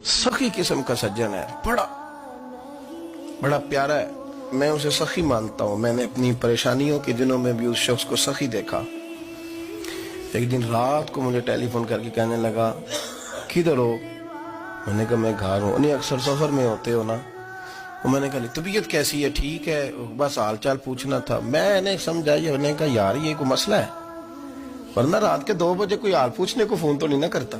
सखी किस्म का सज्जन है, बड़ा बड़ा प्यारा है। मैं उसे सखी मानता हूँ। मैंने अपनी परेशानियों के दिनों में भी उस शख्स को सखी देखा। एक दिन रात को मुझे टेलीफोन करके कहने लगा, किधर हो? मैंने कहा मैं घर हूँ। नहीं, अक्सर सफर में होते हो ना? और मैंने कहा तबीयत कैसी है? ठीक है, बस हाल चाल पूछना था। मैंने समझा, ये मैंने कहा यार ये कोई मसला है, वरना रात के 2 बजे कोई हाल पूछने को फोन तो नहीं ना करता,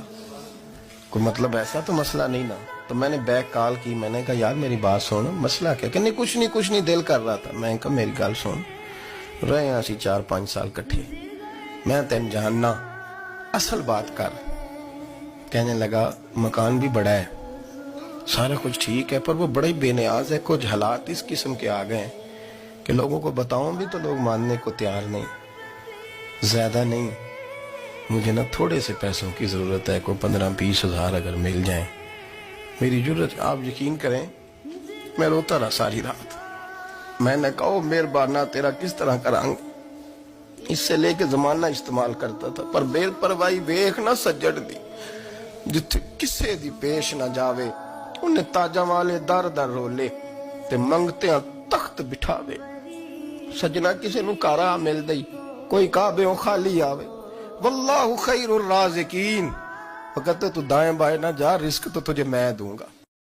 कोई मतलब ऐसा तो मसला नहीं ना। तो मैंने बैक कॉल की, मैंने कहा यार मेरी बात सुन, मसला क्या? कहने कुछ नहीं दिल कर रहा था। मैं कहा मेरी गल सुन, रहे हैं असी 4-5 साल कट्ठे, मैं तेन जानना, असल बात कर। कहने लगा मकान भी बड़ा है, सारा कुछ ठीक है, पर वो बड़ा ही बेनियाज है। कुछ हालात इस किस्म के आ गए हैं कि लोगों को बताऊं भी तो लोग मानने को तैयार नहीं। ज्यादा नहीं, मुझे ना थोड़े से पैसों की जरूरत है, कोई 15-20 हज़ार अगर मिल जाए मेरी जरूरत। आप यकीन करें मैं रोता रहा सारी रात। मैंने कहा मेहरबाना तेरा किस तरह करांगे, इससे लेके जमाना इस्तेमाल करता था, पर बेपरवाही वेख ना सज्जड़ दी, जिथे किसे दी पेश ना जावे उन्हें ताजा वाले दर दर रोले ते मंगते तख्त बिठावे। सजना किसे नु कारा मिल दई, कोई काबे खाली आवे। वल्लाहु खैरुर राज़िकीन। कहते तू दाएं बाएं ना जा, रिस्क तो तुझे मैं दूंगा।